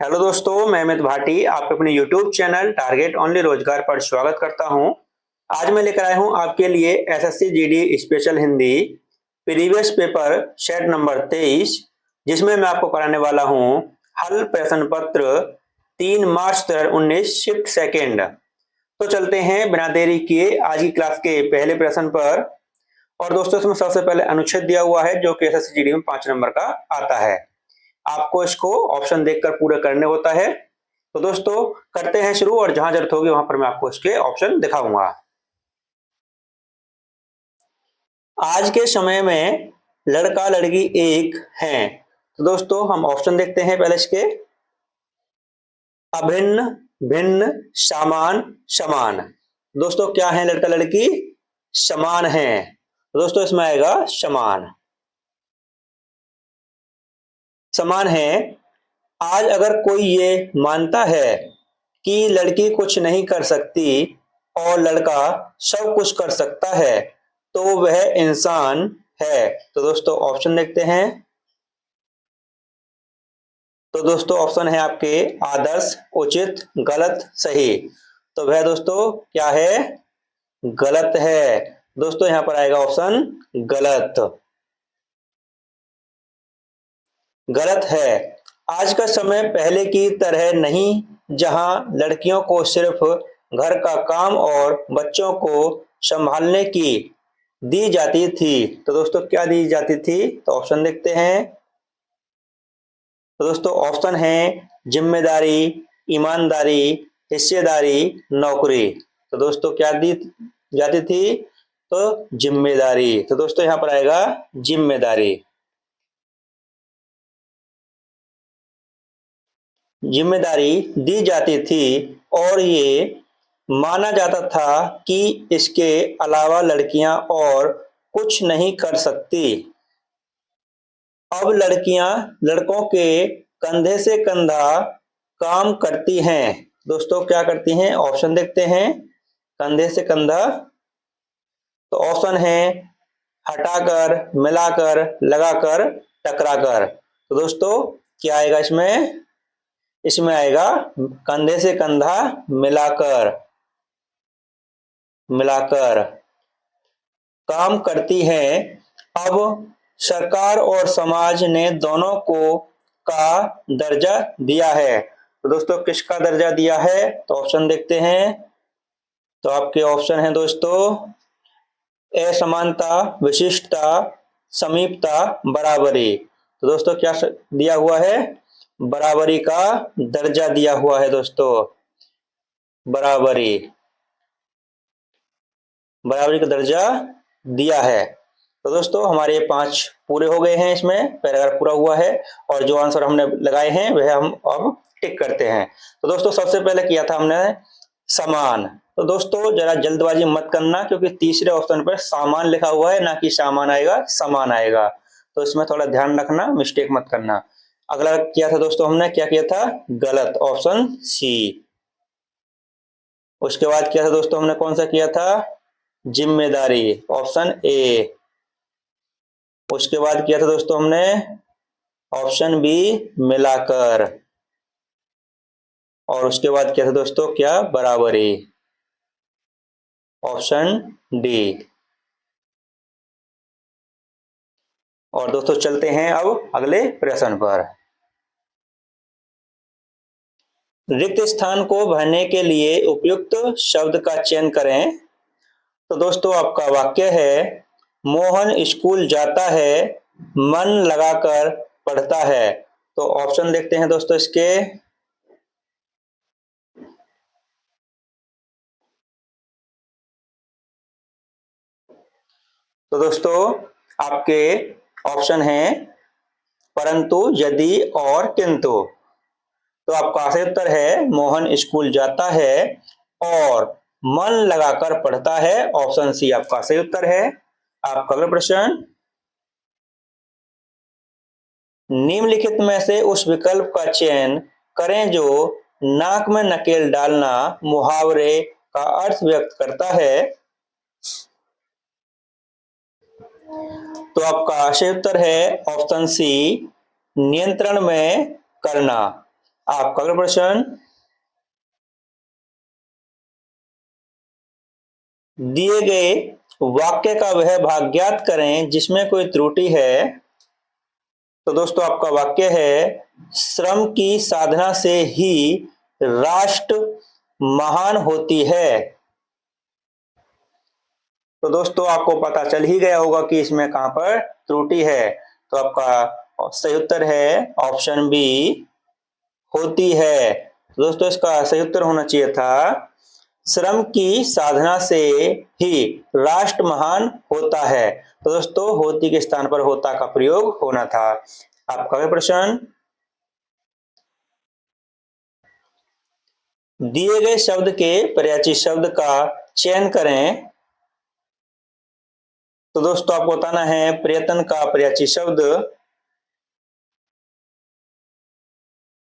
Hello दोस्तों, मैं अमित भाटी आपके अपने यूट्यूब चैनल टारगेट ओनली रोजगार पर स्वागत करता हूं। आज मैं लेकर आया हूं आपके लिए SSC GD special Hindi previous paper set number 23, जिसमें मैं आपको कराने वाला हूं हल प्रश्न पत्र 3 मार्च 2019 शिफ्ट सेकेंड। तो चलते हैं बिना देरी किए आज की क्लास के पहले प्रश्न पर। और दोस्तों, इसमें सबसे पहले अनुच्छेद दिया हुआ है जो कि एसएससी जीडी में 5 नंबर का आता है। आपको इसको ऑप्शन देखकर पूरे करने होता है। तो दोस्तों, करते हैं शुरू, और जहां जरूरत होगी वहां पर मैं आपको इसके ऑप्शन दिखाऊंगा। आज के समय में लड़का लड़की एक हैं। तो दोस्तों, हम ऑप्शन देखते हैं पहले इसके। अभिन्न, भिन्न, समान, समान। दोस्तों, क्या है लड़का लड़की? समान है। तो दोस्तों, इसमें आएगा समान। समान है। आज अगर कोई ये मानता है कि लड़की कुछ नहीं कर सकती और लड़का सब कुछ कर सकता है तो वह इंसान है। तो दोस्तों, ऑप्शन देखते हैं। तो दोस्तों, ऑप्शन है आपके आदर्श, उचित, गलत, सही। तो वह दोस्तों क्या है? गलत है। दोस्तों, यहां पर आएगा ऑप्शन गलत। गलत है। आज का समय पहले की तरह नहीं, जहां लड़कियों को सिर्फ घर का काम और बच्चों को संभालने की दी जाती थी। तो दोस्तों, क्या दी जाती थी? तो ऑप्शन देखते हैं। तो दोस्तों, ऑप्शन है जिम्मेदारी, ईमानदारी, हिस्सेदारी, नौकरी। तो दोस्तों, क्या दी जाती थी? तो जिम्मेदारी। तो दोस्तों, यहां पर आएगा जिम्मेदारी। जिम्मेदारी दी जाती थी और ये माना जाता था कि इसके अलावा लड़कियां और कुछ नहीं कर सकती। अब लड़कियां लड़कों के कंधे से कंधा काम करती हैं। दोस्तों, क्या करती हैं? ऑप्शन देखते हैं। कंधे से कंधा। तो ऑप्शन है हटाकर, मिलाकर, लगाकर, टकराकर। तो दोस्तों, क्या आएगा इसमें? इसमें आएगा कंधे से कंधा मिलाकर। मिलाकर काम करती हैं। अब सरकार और समाज ने दोनों को का दर्जा दिया है। तो दोस्तों, किसका दर्जा दिया है? तो ऑप्शन देखते हैं। तो आपके ऑप्शन है दोस्तों असमानता, विशिष्टता, समीपता, बराबरी। तो दोस्तों, क्या दिया हुआ है? बराबरी का दर्जा दिया हुआ है दोस्तों। बराबरी। बराबरी का दर्जा दिया है। तो दोस्तों, हमारे 5 पूरे हो गए हैं, इसमें पैराग्राफ पूरा हुआ है। और जो आंसर हमने लगाए हैं वह हम अब टिक करते हैं। तो दोस्तों, सबसे पहले किया था हमने समान। तो दोस्तों, जरा जल्दबाजी मत करना, क्योंकि तीसरे ऑप्शन पर सामान लिखा हुआ है, ना कि सामान आएगा, समान आएगा। तो इसमें थोड़ा ध्यान रखना, मिस्टेक मत करना। अगला किया था दोस्तों हमने, क्या किया था? गलत, ऑप्शन सी। उसके बाद किया था दोस्तों हमने, कौन सा किया था? जिम्मेदारी, ऑप्शन ए। उसके बाद किया था दोस्तों हमने ऑप्शन बी, मिलाकर। और उसके बाद किया था दोस्तों क्या? बराबरी, ऑप्शन डी। और दोस्तों, चलते हैं अब अगले प्रश्न पर। रिक्त स्थान को भरने के लिए उपयुक्त शब्द का चयन करें। तो दोस्तों, आपका वाक्य है मोहन स्कूल जाता है, मन लगाकर पढ़ता है। तो ऑप्शन देखते हैं दोस्तों इसके। तो दोस्तों, आपके ऑप्शन हैं परंतु, यदि और किंतु। तो आपका सही उत्तर है मोहन स्कूल जाता है और मन लगाकर पढ़ता है। ऑप्शन सी आपका सही उत्तर है। आपका अगला प्रश्न, निम्नलिखित में से उस विकल्प का चयन करें जो नाक में नकेल डालना मुहावरे का अर्थ व्यक्त करता है। तो आपका सही उत्तर है ऑप्शन सी, नियंत्रण में करना। आपका अगला प्रश्न, दिए गए वाक्य का वह भाग ज्ञात करें जिसमें कोई त्रुटि है। तो दोस्तों आपका वाक्य है, श्रम की साधना से ही राष्ट्र महान होती है। तो दोस्तों आपको पता चल ही गया होगा कि इसमें कहां पर त्रुटि है। तो आपका सही उत्तर है ऑप्शन बी, होती है। तो दोस्तों इसका सही उत्तर होना चाहिए था, श्रम की साधना से ही राष्ट्र महान होता है। तो दोस्तों होती के स्थान पर होता का प्रयोग होना था। आपका अगला प्रश्न, दिए गए शब्द के पर्यायवाची शब्द का चयन करें। तो दोस्तों आपको बताना है प्रयत्न का पर्यायवाची शब्द।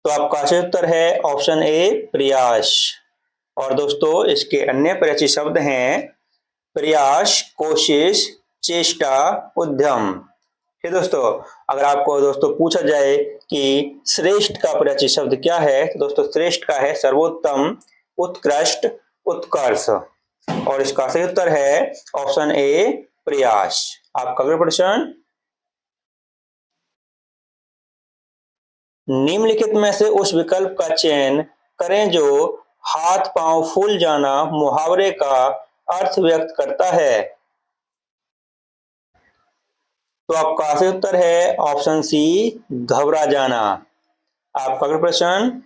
तो आपका सही उत्तर है ऑप्शन ए, प्रयास। और दोस्तों इसके अन्य पर्यायवाची शब्द हैं प्रयास, कोशिश, चेष्टा, उद्यम। ठीक दोस्तों, अगर आपको दोस्तों पूछा जाए कि श्रेष्ठ का पर्यायवाची शब्द क्या है, तो दोस्तों श्रेष्ठ का है सर्वोत्तम, उत्कृष्ट, उत्कर्ष। और इसका सही उत्तर है ऑप्शन ए, प्रयास। आपका अगला प्रश्न, निम्नलिखित में से उस विकल्प का चयन करें जो हाथ पांव फूल जाना मुहावरे का अर्थ व्यक्त करता है। तो आपका सही उत्तर है ऑप्शन सी, घबरा जाना। आपका अगला प्रश्न,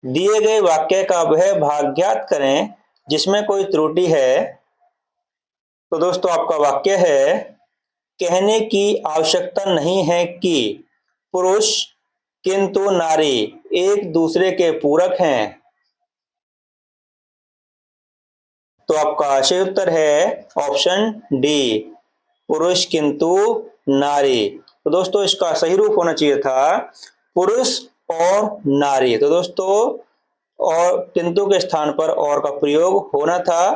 दिए गए वाक्य का वह भाग ज्ञात करें जिसमें कोई त्रुटि है। तो दोस्तों आपका वाक्य है, कहने की आवश्यकता नहीं है कि पुरुष किंतु नारी एक दूसरे के पूरक हैं। तो आपका सही उत्तर है ऑप्शन डी, पुरुष किंतु नारी। तो दोस्तों इसका सही रूप होना चाहिए था पुरुष और नारी। तो दोस्तों और किंतु के स्थान पर और का प्रयोग होना था।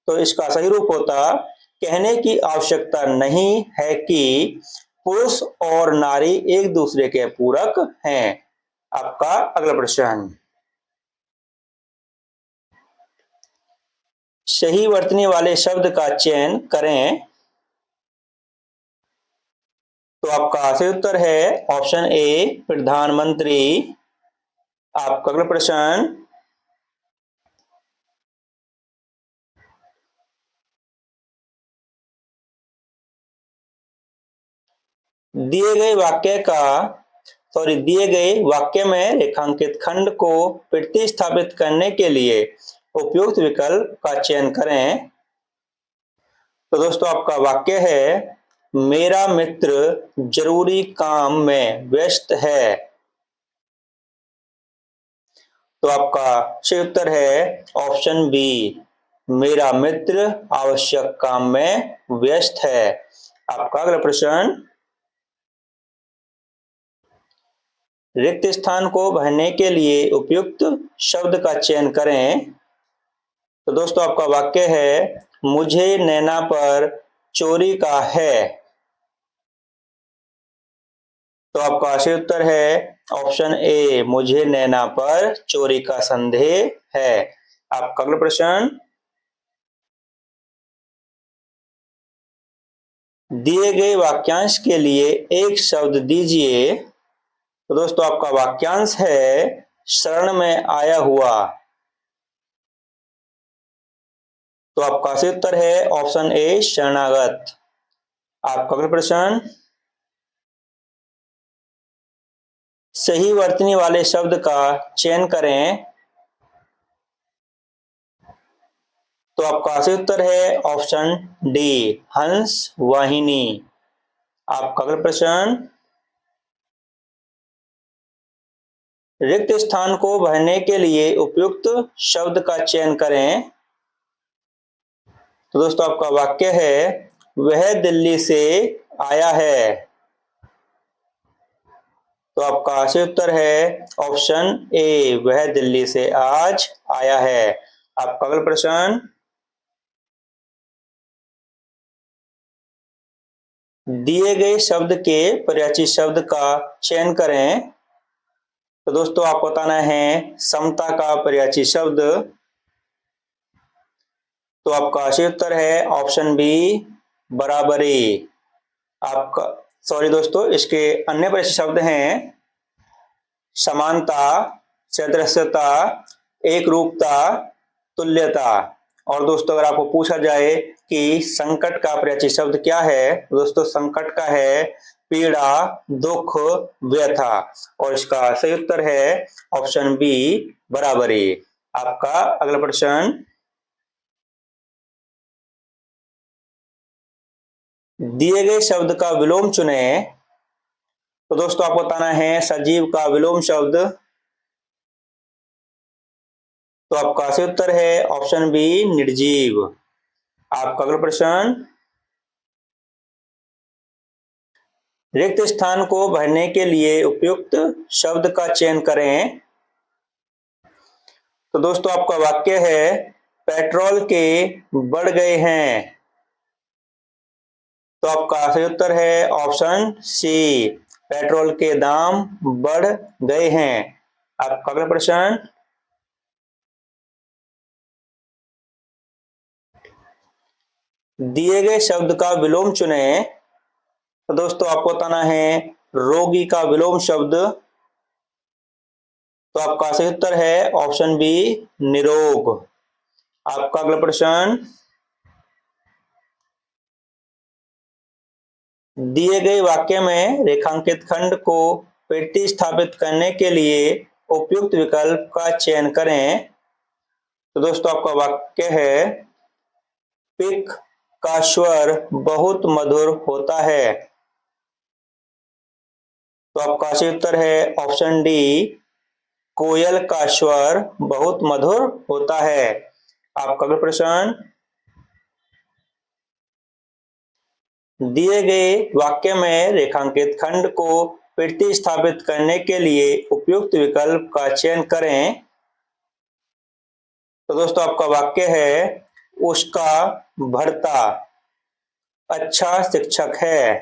तो इसका सही रूप होता, कहने की आवश्यकता नहीं है कि पुरुष और नारी एक दूसरे के पूरक हैं। आपका अगला प्रश्न, सही वर्तनी वाले शब्द का चयन करें। तो आपका सही उत्तर है ऑप्शन ए, प्रधानमंत्री। आपका अगला प्रश्न, दिए गए वाक्य में रेखांकित खंड को प्रतिस्थापित करने के लिए उपयुक्त विकल्प का चयन करें। तो दोस्तों आपका वाक्य है, मेरा मित्र जरूरी काम में व्यस्त है। तो आपका सही उत्तर है ऑप्शन बी, मेरा मित्र आवश्यक काम में व्यस्त है। आपका अगला प्रश्न, रिक्त स्थान को भरने के लिए उपयुक्त शब्द का चयन करें। तो दोस्तों आपका वाक्य है, मुझे नैना पर चोरी का है। तो आपका सही उत्तर है ऑप्शन ए, मुझे नैना पर चोरी का संदेह है। आपका अगला प्रश्न, दिए गए वाक्यांश के लिए एक शब्द दीजिए। तो दोस्तों आपका वाक्यांश है, शरण में आया हुआ। तो आपका सही उत्तर है ऑप्शन ए, शरणागत। आपका अगला प्रश्न, सही वर्तनी वाले शब्द का चयन करें। तो आपका सही उत्तर है ऑप्शन डी, हंस वाहिनी। आपका अगला प्रश्न, रिक्त स्थान को भरने के लिए उपयुक्त शब्द का चयन करें। तो दोस्तों आपका वाक्य है, वह दिल्ली से आया है। तो आपका सही उत्तर है ऑप्शन ए, वह दिल्ली से आज आया है। आपका अगला प्रश्न, दिए गए शब्द के पर्यायवाची शब्द का चयन करें। तो दोस्तों आपको बताना है समता का पर्यायवाची शब्द। तो आपका सही उत्तर है ऑप्शन बी, बराबरी। आपका सॉरी दोस्तों, इसके अन्य पर्यायवाची शब्द हैं समानता, सदृशता, एक रूपता, तुल्यता। और दोस्तों अगर आपको पूछा जाए कि संकट का पर्यायवाची शब्द क्या है, तो दोस्तों संकट का है पीड़ा, दुख, व्यथा। और इसका सही उत्तर है ऑप्शन बी, बराबरी। आपका अगला प्रश्न, दिए गए शब्द का विलोम चुने। तो दोस्तों आपको बताना है सजीव का विलोम शब्द। तो आपका सही उत्तर है ऑप्शन बी, निर्जीव। आपका अगला प्रश्न, रिक्त स्थान को भरने के लिए उपयुक्त शब्द का चयन करें। तो दोस्तों आपका वाक्य है पेट्रोल के बढ़ गए हैं। तो आपका सही उत्तर है ऑप्शन सी, पेट्रोल के दाम बढ़ गए हैं। आपका अगला प्रश्न, दिए गए शब्द का विलोम चुने। तो दोस्तों आपको बताना है रोगी का विलोम शब्द। तो आपका सही उत्तर है ऑप्शन बी, निरोग। आपका अगला प्रश्न, दिए गए वाक्य में रेखांकित खंड को प्रतिस्थापित करने के लिए उपयुक्त विकल्प का चयन करें। तो दोस्तों आपका वाक्य है पिक का स्वर बहुत मधुर होता है। तो आपका सही उत्तर है ऑप्शन डी, कोयल का स्वर बहुत मधुर होता है। आपका अगला प्रश्न, दिए गए वाक्य में रेखांकित खंड को प्रतिस्थापित करने के लिए उपयुक्त विकल्प का चयन करें। तो दोस्तों आपका वाक्य है उसका भर्ता अच्छा शिक्षक है।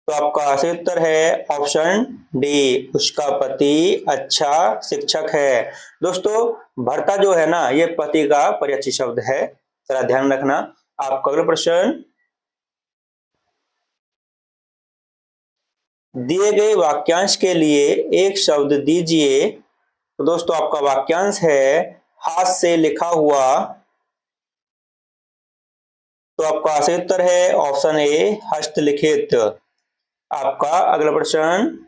तो आपका सही उत्तर है ऑप्शन डी, उसका पति अच्छा शिक्षक है। दोस्तों भर्ता जो है ना, ये पति का पर्यायवाची शब्द है, जरा ध्यान रखना। आपका अगला प्रश्न, दिए गए वाक्यांश के लिए एक शब्द दीजिए। तो दोस्तों आपका वाक्यांश है हाथ से लिखा हुआ। तो आपका सही उत्तर है ऑप्शन ए, हस्तलिखित। आपका अगला प्रश्न,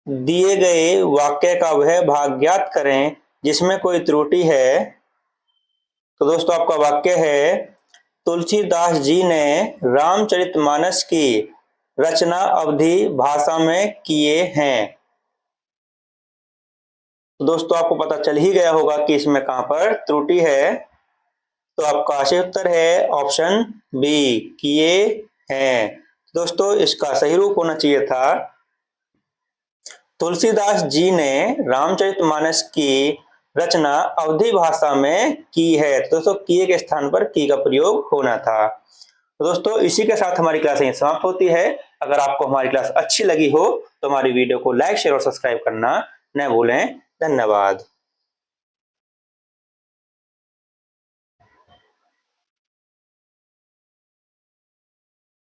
दिए गए वाक्य का वह भाग ज्ञात करें जिसमें कोई त्रुटि है। तो दोस्तों आपका वाक्य है तुलसीदास जी ने रामचरितमानस की रचना अवधी भाषा में किए हैं। तो दोस्तों आपको पता चल ही गया होगा कि इसमें कहां पर त्रुटि है। तो आपका सही उत्तर है ऑप्शन बी, किए हैं। दोस्तों इसका सही रूप होना चाहिए था तुलसीदास जी ने रामचरितमानस की रचना अवधी भाषा में की है। तो दोस्तों किए के स्थान पर की का प्रयोग होना था। तो दोस्तों इसी के साथ हमारी क्लास यहीं समाप्त होती है। अगर आपको हमारी क्लास अच्छी लगी हो तो हमारी वीडियो को लाइक, शेयर और सब्सक्राइब करना न भूलें। धन्यवाद।